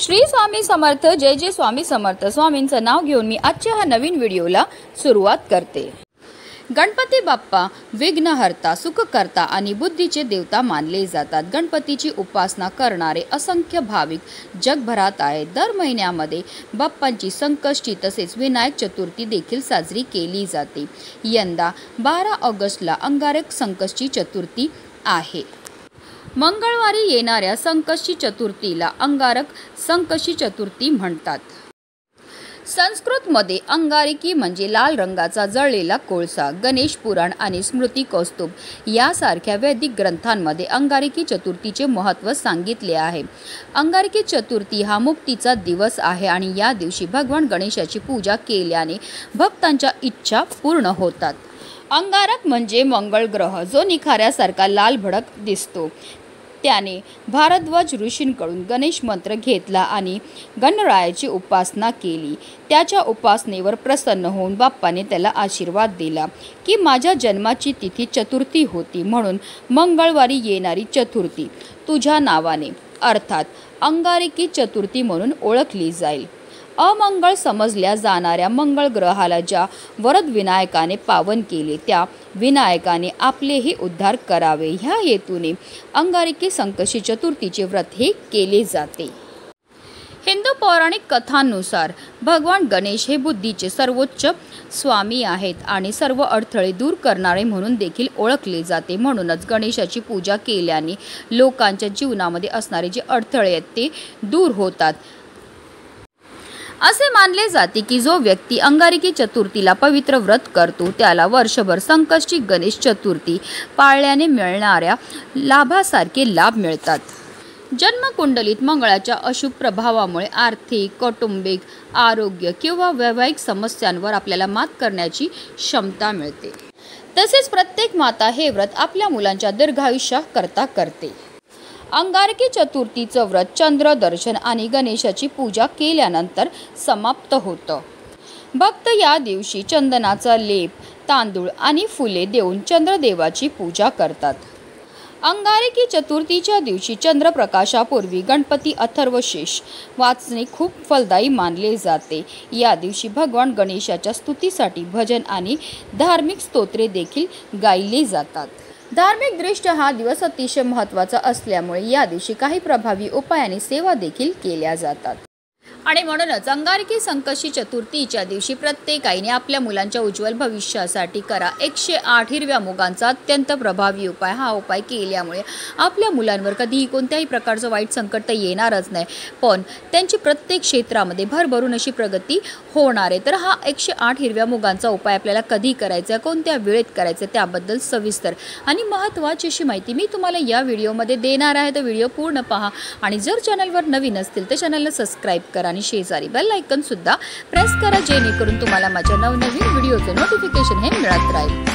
श्री स्वामी समर्थ। जय जय स्वामी समर्थ। स्वामींचं नाव घेऊन मी आजच्या हा नवीन व्हिडिओला सुरुवात करते। गणपती बाप्पा विघ्नहर्ता, सुखकर्ता आणि बुद्धीचे देवता मानले जातात। गणपतीची उपासना करणारे असंख्य भाविक जगभरात आहेत। दर महिन्यामध्ये बाप्पांची संकष्टी तसेच विनायक चतुर्थी देखील साजरी केली जाते। यंदा 12 ऑगस्टला अंगारक संकष्टी चतुर्थी आहे। मंगळवारी येणाऱ्या संकष्टी चतुर्थीला अंगारक संकष्टी चतुर्थी म्हणतात। संस्कृतमध्ये अंगारकी म्हणजे लाल रंगाचा जळलेला कोळसा। गणेश पुराण आणि स्मृती कौस्तुभ यासारख्या वैदिक ग्रंथांमध्ये अंगारकी चतुर्थीचे महत्त्व सांगितले आहे। अंगारकी चतुर्थी हा मुक्तीचा दिवस आहे आणि या दिवशी भगवान गणेशाची पूजा केल्याने भक्तांच्या इच्छा पूर्ण होतात। अंगारक म्हणजे मंगळ ग्रह, जो निखाऱ्यासारखा लाल भडक दिसतो। त्याने भारद्वाज ऋषींकडून गणेश मंत्र घेतला आणि गणरायाची उपासना केली। त्याच्या उपासनेवर प्रसन्न होऊन बाप्पाने त्याला आशीर्वाद दिला की माझ्या जन्माची तिथी चतुर्थी होती, म्हणून मंगळवारी येणारी चतुर्थी तुझ्या नावाने अर्थात अंगारकी चतुर्थी म्हणून ओळखली जाईल। अमंगळ समजल्या जाणाऱ्या मंगळ ग्रहाला ज्या वरद विनायकाने पावन केले, त्या विनायकाने आपलेही उद्धार करावे ह्या हेतूने अंगारकी संकष्टी चतुर्थीचे व्रत हे केले जाते। हिंदू पौराणिक कथांनुसार भगवान गणेश हे बुद्धीचे सर्वोच्च स्वामी आहेत आणि सर्व अडथळे दूर करणारे म्हणून देखील ओळखले जाते। म्हणूनच गणेशाची पूजा केल्याने लोकांच्या जीवनामध्ये असणारे जे अडथळे आहेत ते दूर होतात। असे मानले जाते की जो व्यक्ती अंगारकी चतुर्थीला पवित्र व्रत करतो त्याला वर्षभर संकष्टी गणेश चतुर्थी पाळल्याने मिळणाऱ्या लाभासारखे लाभ मिळतात। जन्मकुंडलीत मंगळाच्या अशुभ प्रभावामुळे आर्थिक, कौटुंबिक, आरोग्य किंवा वैवाहिक समस्यांवर आपल्याला मात करण्याची क्षमता मिळते। तसेच प्रत्येक माता हे व्रत आपल्या मुलांच्या दीर्घायुष्याकरता करते। अंगारकी चतुर्थीचं व्रत चंद्र दर्शन आणि गणेशाची पूजा केल्यानंतर समाप्त होतं। भक्त या दिवशी चंदनाचा लेप, तांदूळ आणि फुले देऊन चंद्रदेवाची पूजा करतात। अंगारकी चतुर्थीच्या दिवशी चंद्रप्रकाशापूर्वी गणपती अथर्वशीर्ष वाचणे खूप फलदायी मानले जाते। या दिवशी भगवान गणेशाच्या स्तुतीसाठी भजन आणि धार्मिक स्तोत्रे देखील गायली जातात। धार्मिक दृष्ट्या हा दिवस अतिशय महत्त्वाचा असल्यामुळे या दिवशी काही प्रभावी उपायांनी सेवा देखील केल्या जातात। आणि म्हणूनच अंगारकी संकष्टी चतुर्थीच्या दिवशी प्रत्येक आईने आपल्या मुलांच्या उज्ज्वल भविष्यासाठी करा 108 हिरव्या मुगांचा अत्यंत प्रभावी उपाय। हा उपाय केल्यामुळे आपल्या मुलांवर कधीही कोणत्याही प्रकारचं वाईट संकट तर येणारच नाही, पण त्यांची प्रत्येक क्षेत्रामध्ये भरभरून अशी प्रगती होणार आहे। तर हा 108 हिरव्या मुगांचा उपाय आपल्याला कधी करायचा, कोणत्या वेळेत करायचा त्याबद्दल सविस्तर आणि महत्त्वाची अशी माहिती मी तुम्हाला या व्हिडिओमध्ये देणार आहे। तर व्हिडिओ पूर्ण पहा आणि जर चॅनलवर नवीन असतील तर चॅनलला सबस्क्राईब करा आणि शेजारी बेल आयकॉन सुद्धा प्रेस करा, जेणेकरून तुम्हाला माझ्या नवनवीन व्हिडिओचे नोटिफिकेशन हे मिळत राहील।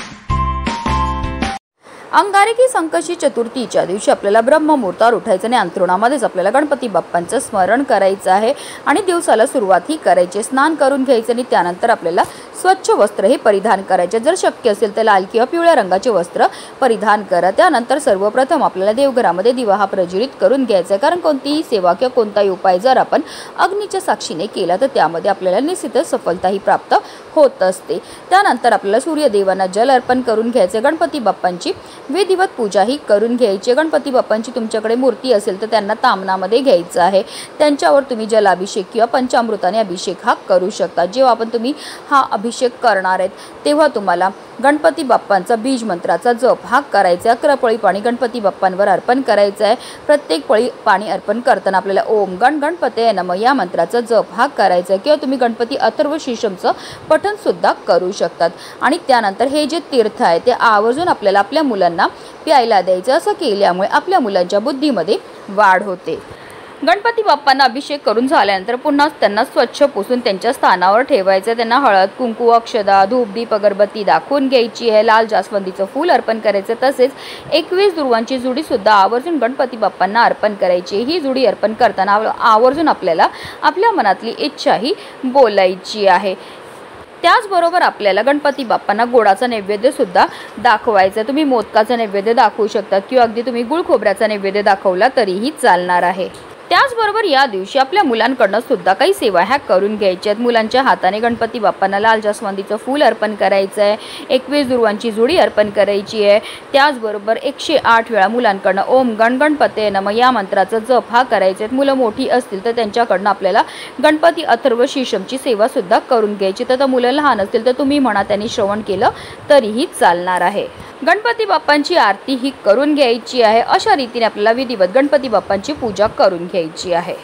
अंगारकी संकष्टी चतुर्थीच्या दिवशी आपल्याला ब्रह्ममुहूर्तावर उठायचं आणि अंथरुणामध्येच आपल्याला गणपती बाप्पांचं स्मरण करायचं आहे आणि दिवसाला सुरुवात ही करायची। स्नान करून घ्यायचं आणि त्यानंतर आपल्याला स्वच्छ वस्त्र हे परिधान करायचे। जर शक्य असेल तर लाल किंवा पिवळ्या रंगाचे वस्त्र परिधान करा। त्यानंतर सर्वप्रथम आपल्याला देवघरामध्ये दिवा हा प्रज्वलित करून घ्यायचा आहे, कारण कोणतीही सेवा किंवा कोणताही उपाय जर आपण अग्नीच्या साक्षीने केला तर त्यामध्ये आपल्याला निश्चितच सफलताही प्राप्त होत असते। त्यानंतर आपल्याला सूर्यदेवांना जल अर्पण करून घ्यायचे। गणपती बाप्पांची विधिवत पूजा ही करून घ्यायची। गणपती बाप्पांची तुमच्याकडे मूर्ती असेल तर त्यांना तामनामध्ये घ्यायचं आहे। त्यांच्यावर तुम्ही जलाभिषेक किंवा पंचामृताने अभिषेक हा करू शकता। जेव्हा आपण तुम्ही हा अभिषेक करणार आहेत तेव्हा तुम्हाला गणपती बाप्पांचा बीज मंत्राचा जप हा करायचा। 11 पळी पाणी गणपती बाप्पांवर अर्पण करायचं आहे। प्रत्येक पळी पाणी अर्पण करताना आपल्याला ओम गण गणपतये नमः या मंत्राचा जप हा करायचा आहे, किंवा तुम्ही गणपती अथर्वशीर्षमचं पठण सुद्धा करू शकतात। आणि त्यानंतर हे जे तीर्थ आहे ते आवर्जून आपल्याला आपल्या मुलांना प्यायला द्यायचं। असं केल्यामुळे आपल्या मुलांच्या बुद्धीमध्ये वाढ होते। गणपती बाप्पांना अभिषेक करून झाल्यानंतर पुन्हा त्यांना स्वच्छ पुसून त्यांच्या स्थानावर ठेवायचं। त्यांना हळद, कुंकू, अक्षदा, धूप, दीप, अगरबत्ती दाखवून घ्यायची आहे। लाल जास्वंदीचं फूल अर्पण करायचं। तसेच 21 दुर्वांची जुडी सुद्धा आवर्जून गणपती बाप्पांना अर्पण करायची। ही जुडी अर्पण करताना आवर्जून आपल्याला आपल्या मनातली इच्छा ही बोलायची आहे। त्याचबरोबर आपल्याला गणपती बाप्पांना गोडाचा नैवेद्य सुद्धा दाखवायचा। तुम्ही मोदकाचा नैवेद्य दाखवू शकता किंवा अगदी तुम्ही गुळ खोबऱ्याचा नैवेद्य दाखवला तरीही चालणार आहे। त्याचबरोबर या दिवशी आपल्या मुलांकडनं सुद्धा काही सेवा ह्या करून घ्यायच्या आहेत। मुलांच्या हाताने गणपती बाप्पांना लाल जास्वंदीचं फूल अर्पण करायचं आहे, 21 दुर्वांची जुडी अर्पण करायची आहे। त्याचबरोबर 108 वेळा मुलांकडनं ओम गणगणपते नमः या मंत्राचा जप हा करायचा आहे। मुलं मोठी असतील तर त्यांच्याकडनं आपल्याला गणपती अथर्व शीर्षमची सेवा सुद्धा करून घ्यायची। तर मुलं लहान असतील तर तुम्ही म्हणा त्यांनी श्रवण केलं तरीही चालणार आहे। गणपती बाप्पांची आरती ही करून घ्यायची आहे। अशा रीतीने आपल्याला विधिवत गणपती बाप्पांची पूजा करून घ्यायची आहे।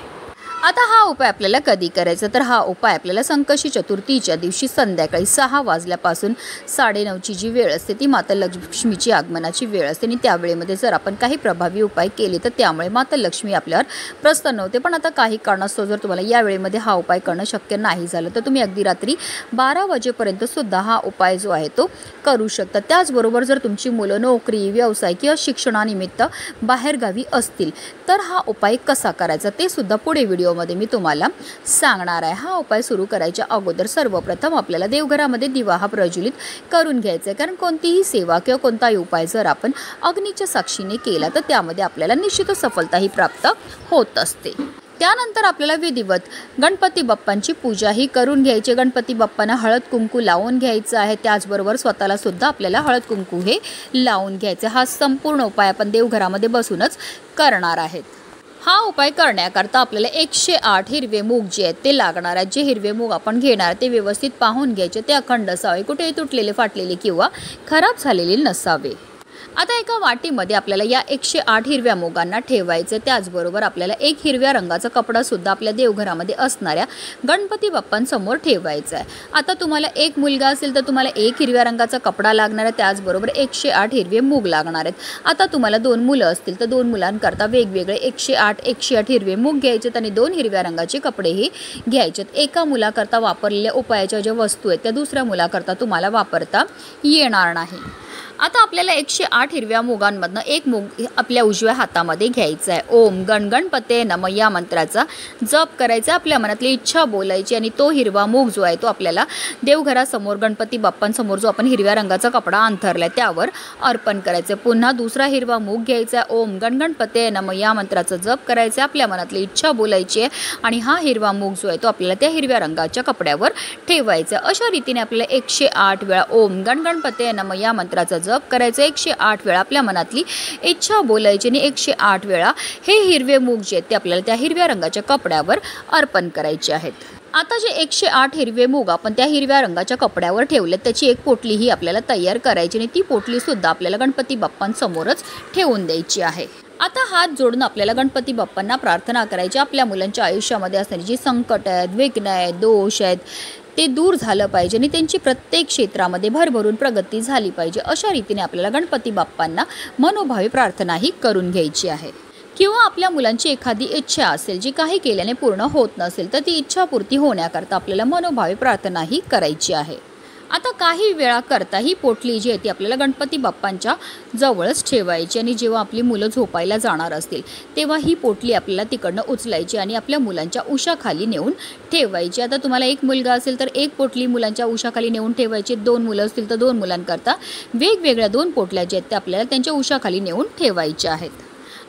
आता हा उपाय आपल्याला कधी करायचा, तर हा उपाय आपल्याला संकष्टी चतुर्थीच्या दिवशी संध्याकाळी 6 वाजल्यापासून 9:30ची जी वेळ असते ती माता लक्ष्मीची आगमनाची वेळ असते आणि त्या वेळेमध्ये जर आपण काही प्रभावी उपाय केले तर त्यामुळे माता लक्ष्मी आपल्यावर प्रसन्न होते। पण आता काही कारणास्तव जर तुम्हाला या वेळेमध्ये हा उपाय करणं शक्य नाही झालं तर तुम्ही अगदी रात्री 12 वाजेपर्यंत सुद्धा हा उपाय जो आहे तो करू शकता। त्याचबरोबर जर तुमची मुलं नोकरी, व्यवसाय किंवा शिक्षणानिमित्त बाहेरगावी असतील तर हा उपाय कसा करायचा ते सुद्धा पुढे व्हिडिओमध्ये मी तुम्हाला सांगणार आहे। हा उपाय सुरू करायच्या अगोदर सर्वप्रथम आपल्याला देवघरामध्ये दिवा हा प्रज्वलित करून घ्यायचा आहे, कारण कोणतीही सेवा किंवा कोणताही उपाय जर आपण अग्नीच्या साक्षीने केला तर त्यामध्ये आपल्याला निश्चितच सफलताही प्राप्त होत असते। त्यानंतर आपल्याला विधिवत गणपती बाप्पांची पूजा ही करून घ्यायची। गणपती बाप्पांना हळद कुंकू लावून घ्यायचं आहे, त्याचबरोबर स्वतःला सुद्धा आपल्याला हळद कुंकू हे लावून घ्यायचं। हा संपूर्ण उपाय आपण देवघरामध्ये बसूनच करणार आहेत। हा उपाय करण्याकरता आपल्याला 108 हिरवे मूग जे आहेत ते लागणार आहेत। जे हिरवे मूग आपण घेणार ते व्यवस्थित पाहून घ्यायचे, ते अखंड असावे, कुठेही तुटलेले, फाटलेले किंवा खराब झालेले नसावे। आता एका वाटीमध्ये आपल्याला या 108 हिरव्या मुगांना ठेवायचं। त्याचबरोबर आपल्याला एक हिरव्या रंगाचा कपडा सुद्धा आपल्या देवघरामध्ये असणाऱ्या गणपती बाप्पांसमोर ठेवायचा आहे। आता तुम्हाला एक मुलगा असेल तर तुम्हाला एक हिरव्या रंगाचा कपडा लागणार आहे, त्याचबरोबर 108 हिरवे मूग लागणार आहेत। आता तुम्हाला 2 मुलं असतील तर 2 मुलांकरता वेगवेगळे 108 हिरवे मूग घ्यायचेत आणि 2 हिरव्या रंगाचे कपडेही घ्यायचेत। एका मुलाकरता वापरलेल्या उपायाच्या ज्या वस्तू आहेत त्या दुसऱ्या मुलाकरता तुम्हाला वापरता येणार नाही। आता आपल्याला 108 हिरव्या मुगांमधनं एक मूग आपल्या उजव्या हातामध्ये घ्यायचा आहे। ओम गणगणपते नमः या मंत्राचा जप करायचा, आपल्या मनातली इच्छा बोलायची आणि तो हिरवा मूग जो आहे तो आपल्याला देवघरासमोर गणपती बाप्पांसमोर जो आपण हिरव्या रंगाचा कपडा अंथरलाय त्यावर अर्पण करायचं। पुन्हा दुसरा हिरवा मूग घ्यायचा आहे, ओम गणगणपते नमः या मंत्राचा जप करायचा, आपल्या मनातली इच्छा बोलायची आहे आणि हा हिरवा मूग जो आहे तो आपल्याला त्या हिरव्या रंगाच्या कपड्यावर ठेवायचा। अशा रीतीने आपल्याला 108 वेळा ओम गणगणपते नमः या मंत्राचा जप करायचं, 108 वेळा आपल्या मनातली इच्छा बोलायची आणि 108 वेळा हे हिरवे मूग जे आहेत ते आपल्याला त्या हिरव्या रंगाच्या कपड्यावर अर्पण करायचे आहेत। आता जे 108 हिरवे मूग आपण त्या हिरव्या रंगाच्या कपड्यावर ठेवले त्याची एक पोटली ही आपल्याला तयार करायची आणि ती पोटली सुद्धा आपल्याला गणपती बाप्पांसमोरच ठेवून द्यायची आहे। आता हात जोडून आपल्याला गणपती बाप्पांना प्रार्थना करायची, आपल्या मुलांच्या आयुष्यामध्ये असणारी जी संकट आहेत, विघ्न आहेत, दोष आहेत ते दूर झालं पाहिजे आणि त्यांची प्रत्येक क्षेत्रामध्ये भरभरून प्रगती झाली पाहिजे। अशा रीतीने आपल्याला गणपती बाप्पांना मनोभावे प्रार्थनाही करून घ्यायची आहे। किंवा आपल्या मुलांची एखादी इच्छा असेल जी काही केल्याने पूर्ण होत नसेल तर ती इच्छापूर्ती होण्याकरता आपल्याला मनोभावे प्रार्थनाही करायची आहे। आता काही वेळा करता ही पोटली जी आहे ती आपल्याला गणपती बाप्पांच्या जवळच ठेवायची आणि जेव्हा आपली मुलं झोपायला जाणार असतील तेव्हा ही पोटली आपल्याला तिकडनं उचलायची आणि आपल्या मुलांच्या उशाखाली नेऊन ठेवायची। आता तुम्हाला एक मुलगा असेल तर एक पोटली मुलांच्या उशाखाली नेऊन ठेवायची, 2 मुलं असतील तर 2 मुलांकरता वेगवेगळ्या 2 पोटल्या ज्या आहेत त्या आपल्याला त्यांच्या उशाखाली नेऊन ठेवायच्या आहेत।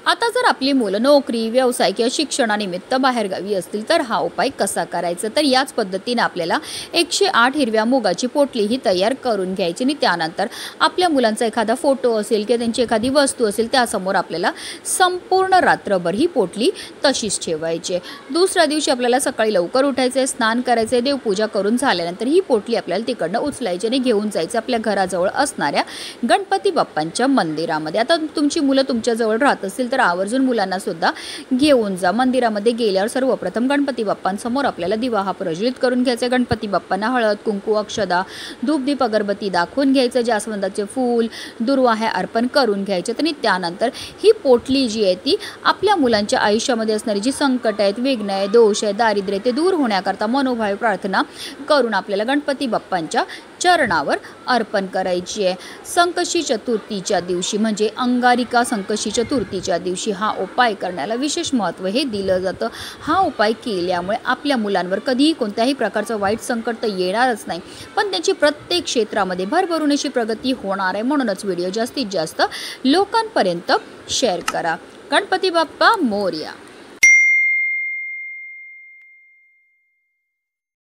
आता जर आपली मुलं नोकरी, व्यवसाय किंवा शिक्षणानिमित्त बाहेरगावी असतील तर हा उपाय कसा करायचा, तर याच पद्धतीने आपल्याला 108 हिरव्या मुगाची पोटली ही तयार करून घ्यायची आणि त्यानंतर आपल्या मुलांचा एखादा फोटो असेल किंवा त्यांची एखादी वस्तू असेल त्यासमोर आपल्याला संपूर्ण रात्रभर ही पोटली तशीच ठेवायची। दुसऱ्या दिवशी आपल्याला सकाळी लवकर उठायचं आहे, स्नान करायचं आहे, देवपूजा करून झाल्यानंतर ही पोटली आपल्याला तिकडनं उचलायची आणि घेऊन जायचं आपल्या घराजवळ असणाऱ्या गणपती बाप्पांच्या मंदिरामध्ये। आता तुमची मुलं तुमच्याजवळ राहत असतील तर आवर्जून मुलांना सुद्धा घेऊन जा। मंदिरामध्ये गेल्यावर सर्वप्रथम गणपती बाप्पांसमोर आपल्याला दिवा हा प्रज्वलित करून घ्यायचा। गणपती बाप्पांना हळद कुंकू अक्षदा धूपदीप अगरबत्ती दाखवून घ्यायचं, जास्वंदाचे फूल दुर्वा हे अर्पण करून घ्यायचे आणि त्यानंतर ही पोटली जी आहे ती आपल्या मुलांच्या आयुष्यामध्ये असणारी जी संकट आहेत, विघ्न आहे, दोष आहे, दारिद्र्य ते दूर होण्याकरता मनोभावे प्रार्थना करून आपल्याला गणपती बाप्पांच्या चरणावर अर्पण करायची आहे। संकष्टी चतुर्थीच्या दिवशी म्हणजे अंगारिका संकष्टी चतुर्थीच्या दिवशी हा उपाय करण्याला विशेष महत्त्व हे दिलं जातं। हा उपाय केल्यामुळे आपल्या मुलांवर कधीही कोणत्याही प्रकारचं वाईट संकट तर येणारच नाही, पण त्यांची प्रत्येक क्षेत्रामध्ये भरभरून अशी प्रगती होणार आहे। म्हणूनच व्हिडिओ जास्तीत जास्त लोकांपर्यंत शेअर करा। गणपती बाप्पा मोरया।